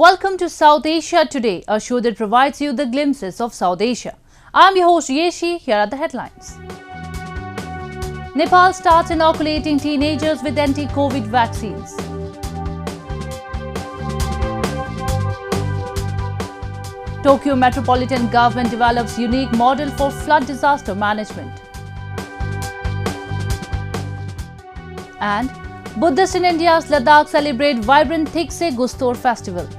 Welcome to South Asia Today, a show that provides you the glimpses of South Asia. I'm your host Yeshi. Here are the headlines. Nepal starts inoculating teenagers with anti-COVID vaccines. Tokyo Metropolitan Government develops unique model for flood disaster management. And Buddhists in India's Ladakh celebrate vibrant Thikse Gustor festival.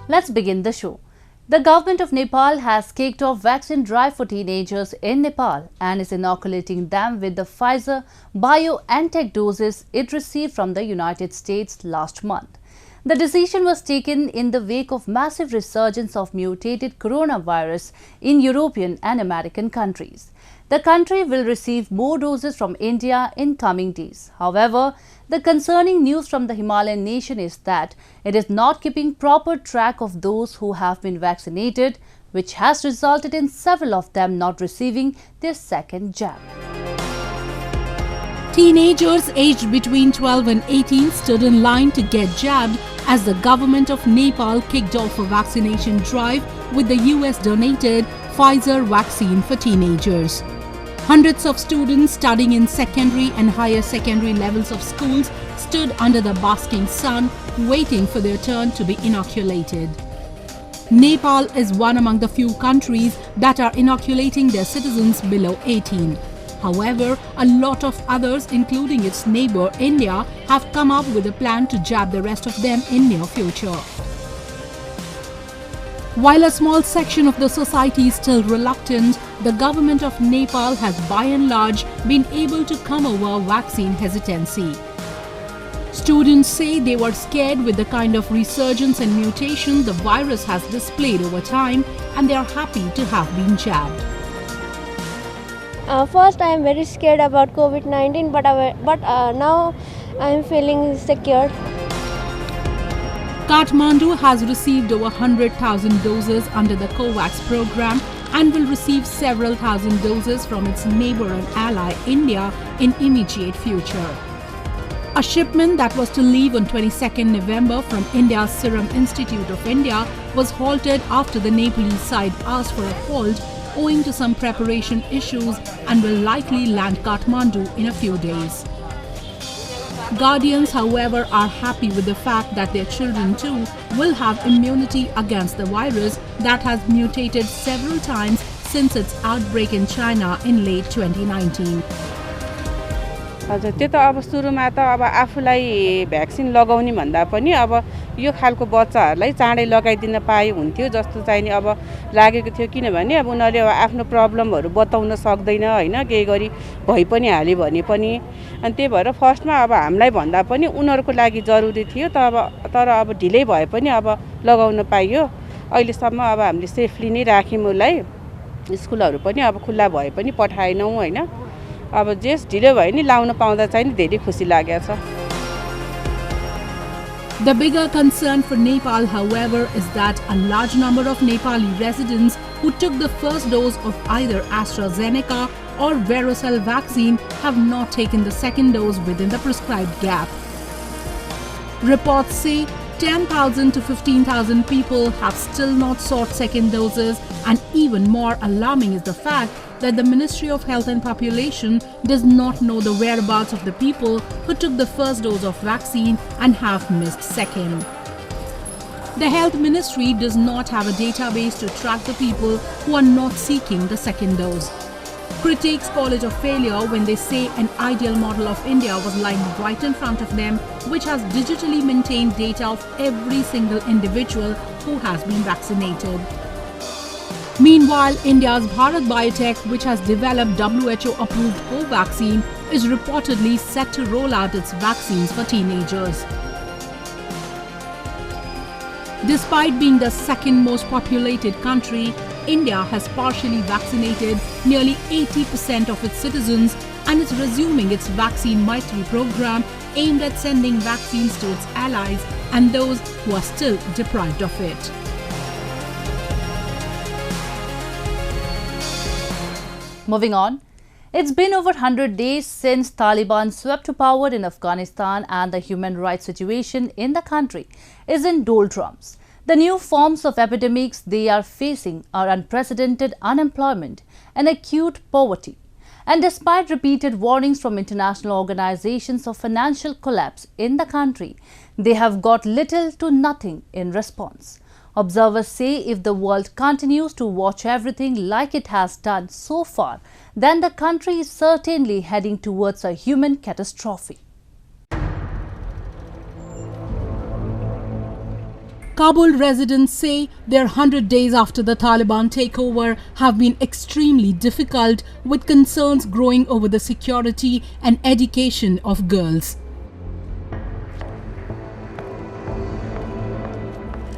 Let's begin the show. The government of Nepal has kicked off vaccine drive for teenagers in Nepal and is inoculating them with the Pfizer BioNTech doses it received from the United States last month. The decision was taken in the wake of massive resurgence of mutated coronavirus in European and American countries. The country will receive more doses from India in coming days. However, the concerning news from the Himalayan nation is that it is not keeping proper track of those who have been vaccinated, which has resulted in several of them not receiving their second jab. Teenagers aged between 12 and 18 stood in line to get jabbed as the government of Nepal kicked off a vaccination drive with the US-donated Pfizer vaccine for teenagers. Hundreds of students studying in secondary and higher secondary levels of schools stood under the basking sun, waiting for their turn to be inoculated. Nepal is one among the few countries that are inoculating their citizens below 18. However, a lot of others, including its neighbor India, have come up with a plan to jab the rest of them in near future. While a small section of the society is still reluctant, the government of Nepal has by and large been able to come over vaccine hesitancy. Students say they were scared with the kind of resurgence and mutation the virus has displayed over time, and they are happy to have been jabbed. First, I am very scared about COVID-19, but now I am feeling secure. Kathmandu has received over 100,000 doses under the COVAX program and will receive several thousand doses from its neighbor and ally India in immediate future. A shipment that was to leave on 22nd November from India's Serum Institute of India was halted after the Nepalese side asked for a halt owing to some preparation issues and will likely land Kathmandu in a few days. Guardians, however, are happy with the fact that their children too will have immunity against the virus that has mutated several times since its outbreak in China in late 2019. हजुर त्यो त अब सुरुमा त अब आफुलाई vaccine लगाउने भन्दा पनि अब यो खालको बच्चाहरूलाई चाँडै लगाइदिन पाए हुन्थ्यो जस्तो चाहिँ नि अब लागेको थियो किनभने अब उनीहरुले अब आफ्नो प्रब्लमहरु बताउन सक्दैन हैन केही गरी भइ पनि हाले भने पनि अनि त्यही भएर फर्स्टमा अब हामीलाई भन्दा पनि उनीहरुको लागि जरुरी थियो तर अब ढिलै भए पनि अब लगाउन पाइयो अहिले सम्म अब हामीले सेफली नै राख्यौं उलाई स्कुलहरु पनि अब खुल्ला भए पनि पठाएनौ हैन अब जेस ढिलो भयो नि लाउन पाउँदा चाहिँ धेरै खुसी लागेछ. The bigger concern for Nepal, however, is that a large number of Nepali residents who took the first dose of either AstraZeneca or varicella vaccine have not taken the second dose within the prescribed gap. Reports say 10,000 to 15,000 people have still not sought second doses, and even more alarming is the fact that the Ministry of Health and Population does not know the whereabouts of the people who took the first dose of vaccine and have missed second. The Health Ministry does not have a database to track the people who are not seeking the second dose. Critics call it a failure when they say an ideal model of India was lying right in front of them, which has digitally maintained data of every single individual who has been vaccinated. Meanwhile, India's Bharat Biotech, which has developed WHO-approved Covaxin, is reportedly set to roll out its vaccines for teenagers. Despite being the second most populated country, India has partially vaccinated nearly 80% of its citizens and is resuming its Vaccine Maitri program aimed at sending vaccines to its allies and those who are still deprived of it. Moving on, It's been over 100 days since Taliban swept to power in Afghanistan, and the human rights situation in the country is in doldrums. The new forms of epidemics they are facing are unprecedented unemployment and acute poverty. And despite repeated warnings from international organizations of financial collapse in the country, they have got little to nothing in response. Observers say if the world continues to watch everything like it has done so far, then the country is certainly heading towards a human catastrophe. Kabul residents say their 100 days after the Taliban takeover have been extremely difficult, with concerns growing over the security and education of girls.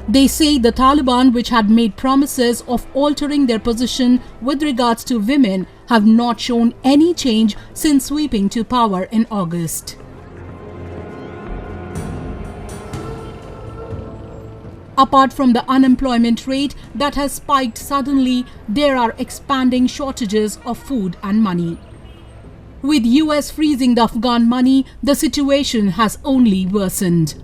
They say the Taliban, which had made promises of altering their position with regards to women, have not shown any change since sweeping to power in August. Apart from the unemployment rate that has spiked suddenly, there are expanding shortages of food and money. With US freezing the Afghan money, the situation has only worsened.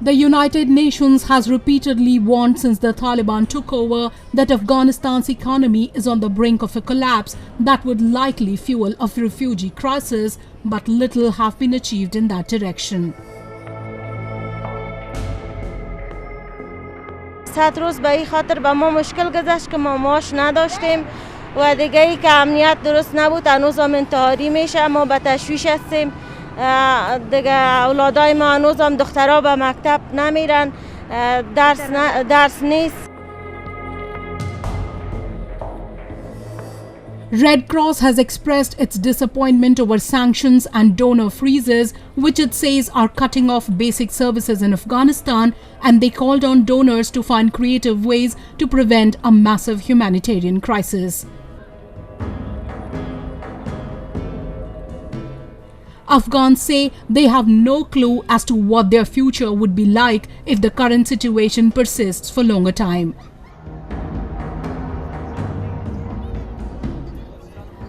The United Nations has repeatedly warned since the Taliban took over that Afghanistan's economy is on the brink of a collapse that would likely fuel a refugee crisis, but little have been achieved in that direction. 100 روز به این خاطر به ما مشکل گذشت که ما معاش نداشتیم و دیگه ای که امنیت درست نبود، هنوز هم انتحاری میشه. ما به تشویش هستیم. دیگه اولادای ما هنوز هم دخترها به مکتب نمیرن، درس نیست. Red Cross has expressed its disappointment over sanctions and donor freezes, which it says are cutting off basic services in Afghanistan, and they called on donors to find creative ways to prevent a massive humanitarian crisis. Afghans say they have no clue as to what their future would be like if the current situation persists for longer time.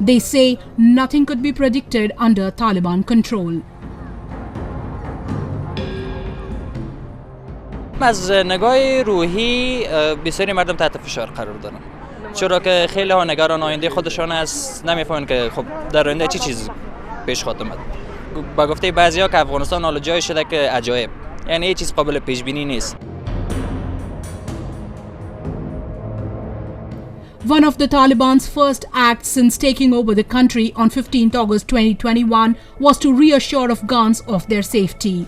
They say nothing could be predicted under Taliban control. از نگاه روحی بسیاری مردم تحت فشار قرار دارن، چرا که خیلی ها نگران آینده خودشان است، نمیفهمن که خب در آینده چی چیز پیش خواهد اومد. با گفته بعضیا که افغانستان حالا جای شده که عجایب، یعنی هیچ چیز قابل پیش بینی نیست. One of the Taliban's first acts since taking over the country on 15th August 2021 was to reassure Afghans of their safety.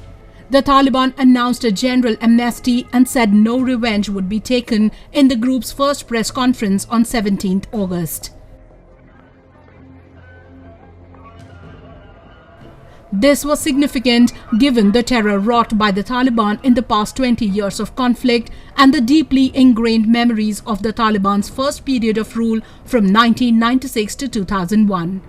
The Taliban announced a general amnesty and said no revenge would be taken in the group's first press conference on 17th August. This was significant given the terror wrought by the Taliban in the past 20 years of conflict and the deeply ingrained memories of the Taliban's first period of rule from 1996 to 2001.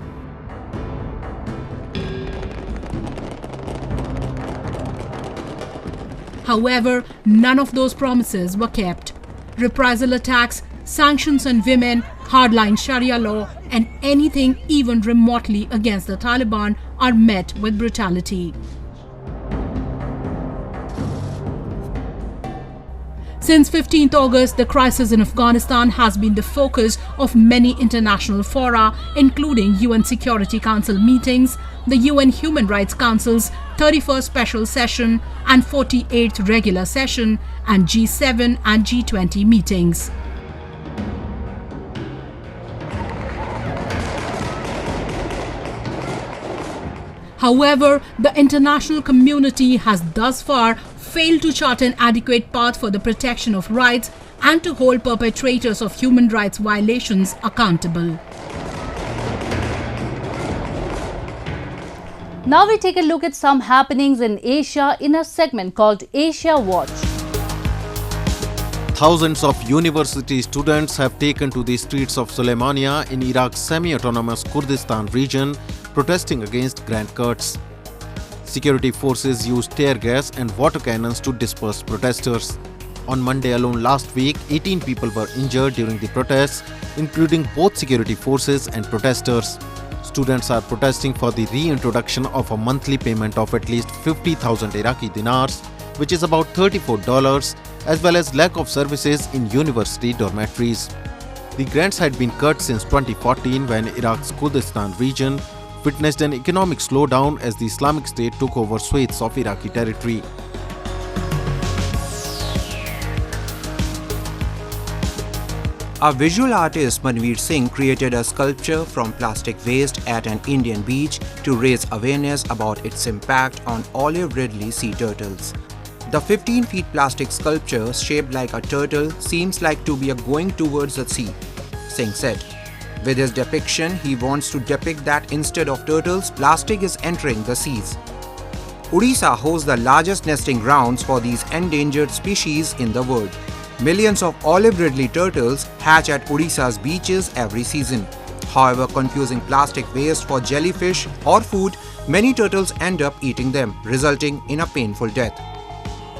However, none of those promises were kept. Reprisal attacks, sanctions on women, hardline Sharia law, and anything even remotely against the Taliban are met with brutality. Since 15th August, the crisis in Afghanistan has been the focus of many international fora, including UN Security Council meetings, the UN Human Rights Council's 31st Special Session and 48th Regular Session, and G7 and G20 meetings. However, the international community has thus far failed to chart an adequate path for the protection of rights and to hold perpetrators of human rights violations accountable. Now we take a look at some happenings in Asia in a segment called Asia Watch. Thousands of university students have taken to the streets of Suleimania in Iraq's semi-autonomous Kurdistan region, protesting against grant cuts. Security forces used tear gas and water cannons to disperse protesters. On Monday alone last week, 18 people were injured during the protests, including both security forces and protesters. Students are protesting for the reintroduction of a monthly payment of at least 50,000 Iraqi dinars, which is about $34, as well as lack of services in university dormitories. The grants had been cut since 2014 when Iraq's Kurdistan region witnessed an economic slowdown as the Islamic State took over swathes of Iraqi territory. A visual artist, Manveer Singh, created a sculpture from plastic waste at an Indian beach to raise awareness about its impact on olive ridley sea turtles. The 15-feet plastic sculpture, shaped like a turtle, seems like to be going towards the sea, Singh said. With his depiction, he wants to depict that instead of turtles, plastic is entering the seas. Odisha hosts the largest nesting grounds for these endangered species in the world. Millions of olive ridley turtles hatch at Odisha's beaches every season. However, confusing plastic waste for jellyfish or food, many turtles end up eating them, resulting in a painful death.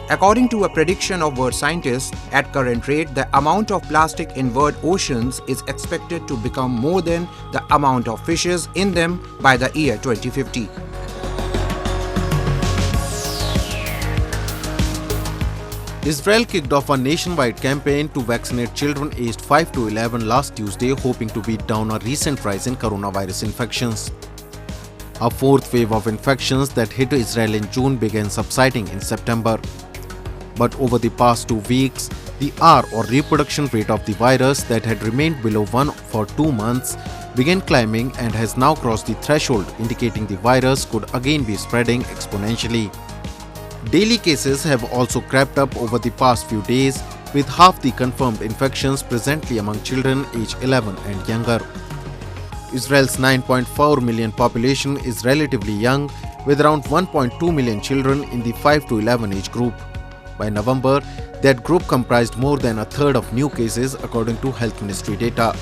According to a prediction of world scientists, at current rate, the amount of plastic in world oceans is expected to become more than the amount of fishes in them by the year 2050. Israel kicked off a nationwide campaign to vaccinate children aged 5 to 11 last Tuesday, hoping to beat down a recent rise in coronavirus infections. A fourth wave of infections that hit Israel in June began subsiding in September. But over the past 2 weeks, the R or reproduction rate of the virus that had remained below 1 for 2 months began climbing and has now crossed the threshold, indicating the virus could again be spreading exponentially. Daily cases have also crept up over the past few days, with half the confirmed infections presently among children aged 11 and younger. Israel's 9.4 million population is relatively young, with around 1.2 million children in the 5 to 11 age group. By November, that group comprised more than a third of new cases, according to Health Ministry data.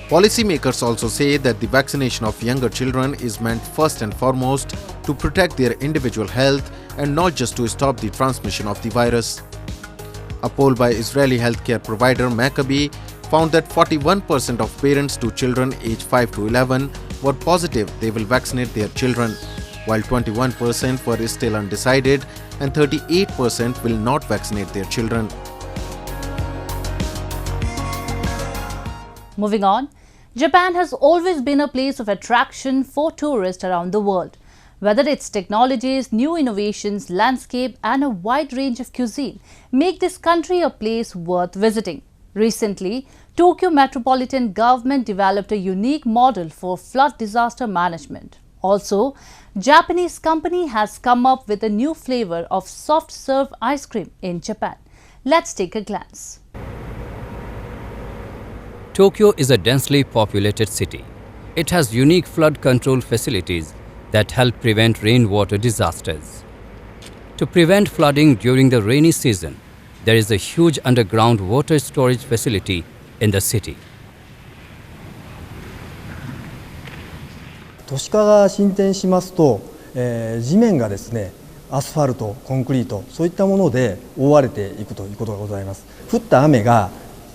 Policymakers also say that the vaccination of younger children is meant first and foremost to protect their individual health and not just to stop the transmission of the virus. A poll by Israeli healthcare provider Maccabi found that 41% of parents to children aged 5 to 11 were positive they will vaccinate their children, while 21% were still undecided and 38% will not vaccinate their children. Moving on, Japan has always been a place of attraction for tourists around the world. Whether it's technologies, new innovations, landscape and a wide range of cuisine make this country a place worth visiting. Recently, Tokyo Metropolitan Government developed a unique model for flood disaster management. Also, Japanese company has come up with a new flavor of soft serve ice cream in Japan. Let's take a glance. Tokyo is a densely populated city. It has unique flood control facilities that help prevent rainwater disasters. To prevent flooding during the rainy season, there is a huge underground water storage facility in the city. 都市化が進展しますと、地面がですね、アスファルト、コンクリート、そういったもので覆われていくということがございます。降った雨が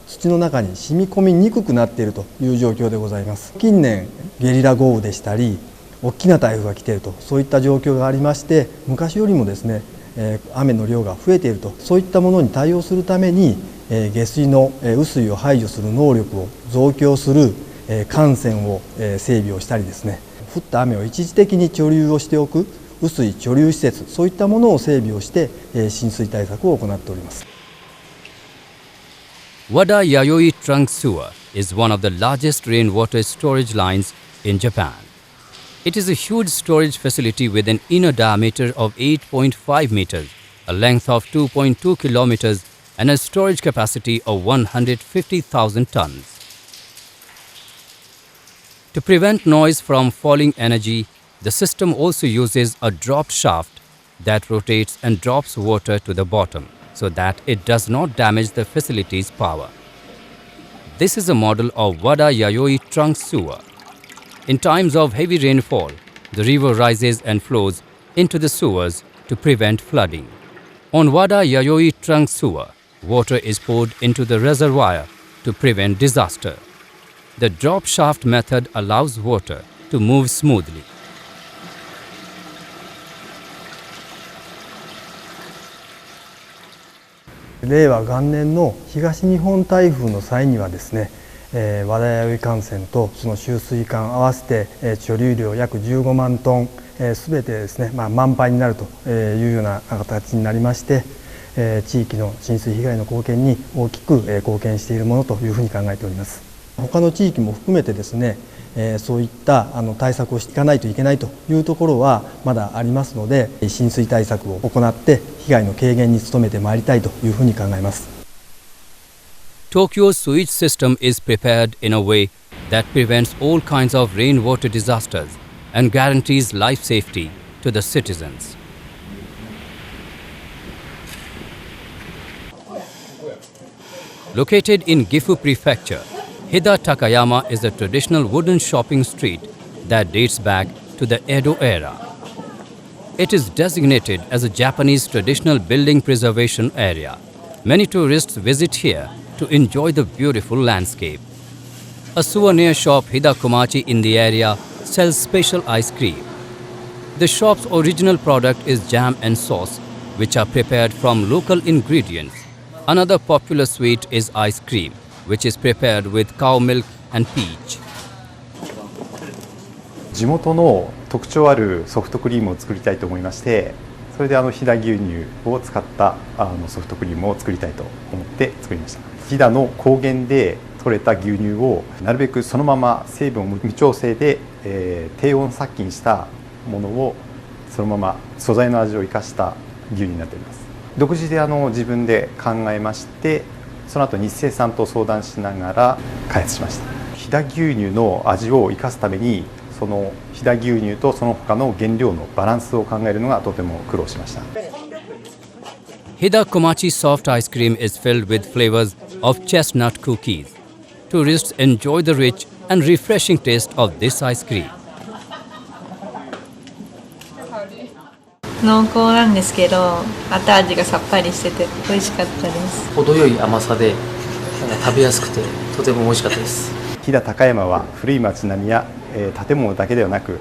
土の中に染み込みにくくなっているという状況でございます。近年ゲリラ豪雨でしたり大きな台風が来ていると、そういった状況がありまして、昔よりもですね、雨の量が増えていると、そういったものに対応するために、下水の雨水を排除する能力を増強する幹線を整備をしたりですね、降った雨を一時的に貯留をしておく雨水貯留施設、そういったものを整備をして浸水対策を行っております。Wada Yayoi Trunk Sewer is one of the largest rainwater storage lines in Japan. It is a huge storage facility with an inner diameter of 8.5 meters, a length of 2.2 kilometers, and a storage capacity of 150,000 tons. To prevent noise from falling energy, the system also uses a drop shaft that rotates and drops water to the bottom so that it does not damage the facility's power. This is a model of Wada Yayoi Trunk Sewer. In times of heavy rainfall, the river rises and flows into the sewers to prevent flooding. On Wada Yayoi Trunk Sewer, water is poured into the reservoir to prevent disaster. The drop shaft method allows water to move smoothly.令和元年の東日本台風の際にはですね、和田弥生幹線とその集水管合わせて、貯留量約15万トン、すべてですね、満杯になるというような形になりまして、地域の浸水被害の貢献に大きく貢献しているものというふうに考えております。他の地域も含めてですね、そういった対策をしていかないといけないというところはまだありますので、浸水対策を行って被害の軽減に努めてまいりたいというふうに考えます。Tokyo's sewage system is prepared in a way that prevents all kinds of rainwater disasters and guarantees life safety to the citizens. Located in Gifu Prefecture, Hida Takayama is a traditional wooden shopping street that dates back to the Edo era. It is designated as a Japanese traditional building preservation area. Many tourists visit here to enjoy the beautiful landscape. A souvenir shop Hida Komachi in the area sells special ice cream. The shop's original product is jam and sauce, which are prepared from local ingredients. Another popular sweet is ice cream, which is prepared with cow milk and peach. 地元の特徴あるソフトクリームを作りたいと思いまして、それで飛騨牛乳を使ったソフトクリームを作りたいと思って作りました。飛騨の高原で取れた牛乳をなるべくそのまま成分を無調整で、低温殺菌したものをそのまま素材の味を生かした牛乳になっております。独自で自分で考えまして、その後日清さんと相談しながら開発しました。飛騨牛乳の味を生かすために、その飛騨牛乳とその他の原料のバランスを考えるのがとても苦労しました。Hida Komachi soft ice cream is filled with flavors of chestnut cookies. Tourists enjoy the rich and refreshing taste of this ice cream. 濃厚なんですけど、後味がさっぱりしてて美味しかったです。程よい甘さで食べやすくてとても美味しかったです。飛騨高山は古い町並みや建物だけではなく、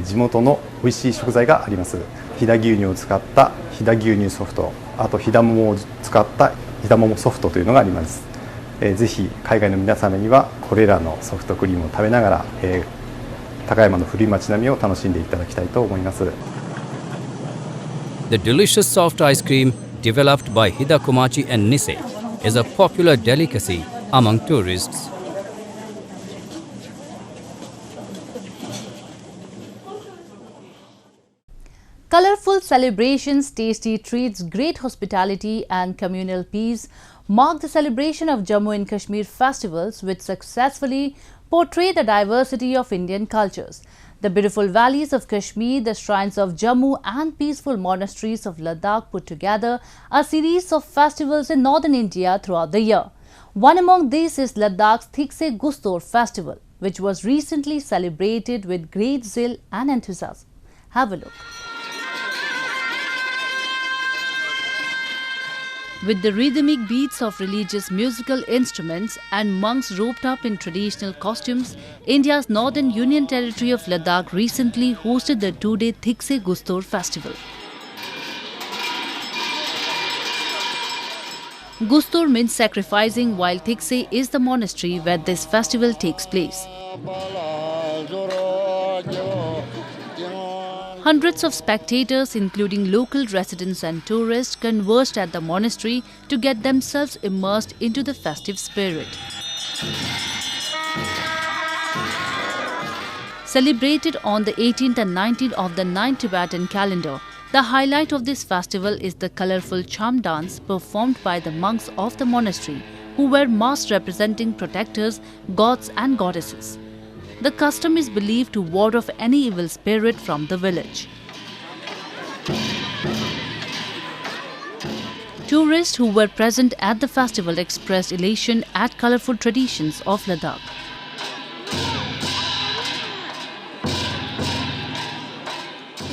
地元の美味しい食材があります。飛騨牛乳を使った飛騨牛乳ソフト、あと飛騨桃を使った飛騨桃ソフトというのがあります。ぜひ海外の皆様にはこれらのソフトクリームを食べながら、高山の古い町並みを楽しんでいただきたいと思います。The delicious soft ice cream developed by Hida Komachi and Nisei is a popular delicacy among tourists. Colorful celebrations, tasty treats, great hospitality and communal peace mark the celebration of Jammu and Kashmir festivals, which successfully portray the diversity of Indian cultures. The beautiful valleys of Kashmir, the shrines of Jammu and peaceful monasteries of Ladakh put together a series of festivals in northern India throughout the year. One among these is Ladakh's Thikse Gustor festival, which was recently celebrated with great zeal and enthusiasm. Have a look. With the rhythmic beats of religious musical instruments and monks roped up in traditional costumes, India's northern union territory of Ladakh recently hosted the two-day Thikse Gustor festival. Gustor means sacrificing, while Thikse is the monastery where this festival takes place. Hundreds of spectators, including local residents and tourists, converged at the monastery to get themselves immersed into the festive spirit. Celebrated on the 18th and 19th of the 9th Tibetan calendar, the highlight of this festival is the colorful charm dance performed by the monks of the monastery, who wear masks representing protectors, gods and goddesses. The custom is believed to ward off any evil spirit from the village. Tourists who were present at the festival expressed elation at colorful traditions of Ladakh.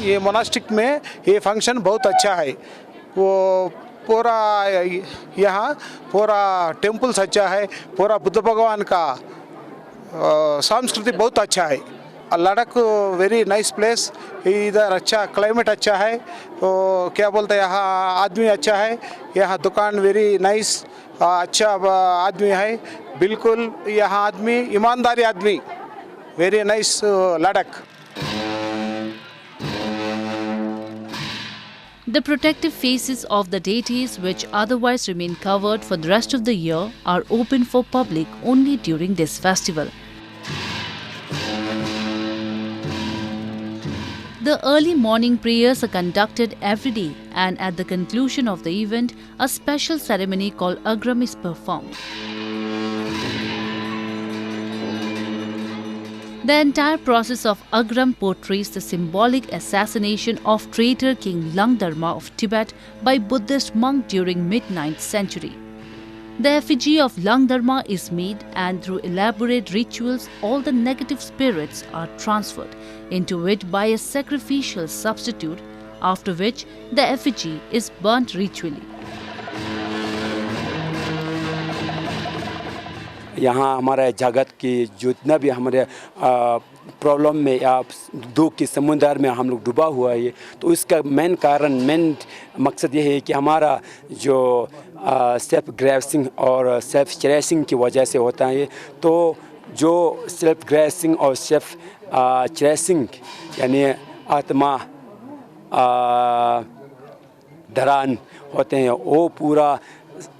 ये monastic में ये function बहुत अच्छा है। वो पूरा यहाँ पूरा टेम्पल्स अच्छा है, पूरा बुद्ध भगवान का संस्कृति बहुत अच्छा है। लद्दाख वेरी नाइस प्लेस, इधर अच्छा क्लाइमेट अच्छा है, तो क्या बोलते हैं यहाँ आदमी अच्छा है, यहाँ दुकान वेरी नाइस, अच्छा आदमी है बिल्कुल, यहाँ आदमी ईमानदारी आदमी, very nice Ladakh. The protective faces of the deities, which otherwise remain covered for the rest of the year, are open for public only during this festival. The early morning prayers are conducted every day, and at the conclusion of the event, a special ceremony called Agram is performed. The entire process of Agram portrays the symbolic assassination of traitor King Langdarma of Tibet by Buddhist monk during mid-9th century. The effigy of Langdarma is made, and through elaborate rituals all the negative spirits are transferred into it by a sacrificial substitute, after which the effigy is burnt ritually. यहाँ हमारे जगत की जितना भी हमारे problem में या दुख के समुद्र में हम लोग डूबा हुआ है, तो इसका मेन कारण, मेन मकसद ये है कि हमारा जो सेल्फ ग्रेसिंग और सेल्फ चेरेसिंग की वजह से होता है। तो जो सेल्फ ग्रेसिंग और सेल्फ चेरेसिंग यानी आत्मा धरान होते हैं, वो पूरा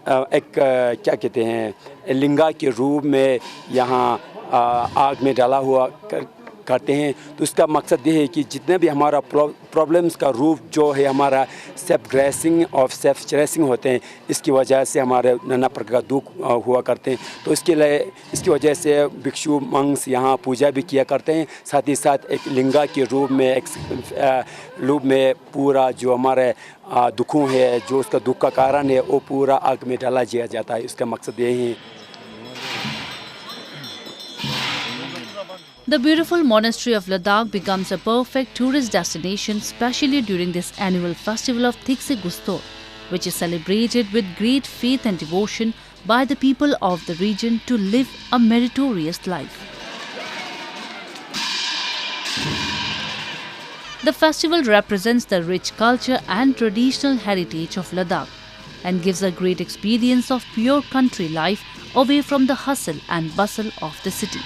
एक क्या कहते हैं लिंगा के रूप में यहाँ आग में डाला हुआ करते हैं। तो इसका मकसद ये है कि जितने भी हमारा प्रॉब्लम्स का रूप जो है हमारा सेल्फ ग्रेसिंग और सेल्फ चेरेसिंग होते हैं, इसकी वजह से हमारे नाना प्रकार का दुख हुआ करते हैं। तो इसकी वजह से भिक्षु मंक्स यहाँ पूजा भी किया करते हैं, साथ ही साथ एक लिंगा के रूप में पूरा जो हमारे दुखों है, जो उसका दुख का कारण है, वो पूरा आग में डाला दिया जाता है। इसका मकसद यही है। The beautiful monastery of Ladakh becomes a perfect tourist destination, especially during this annual festival of Thikse Gusto, which is celebrated with great faith and devotion by the people of the region to live a meritorious life. The festival represents the rich culture and traditional heritage of Ladakh and gives a great experience of pure country life away from the hustle and bustle of the city.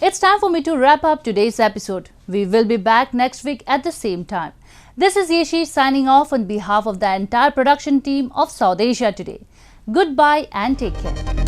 It's time for me to wrap up today's episode. We will be back next week at the same time. This is Yeshi signing off on behalf of the entire production team of South Asia Today. Goodbye and take care.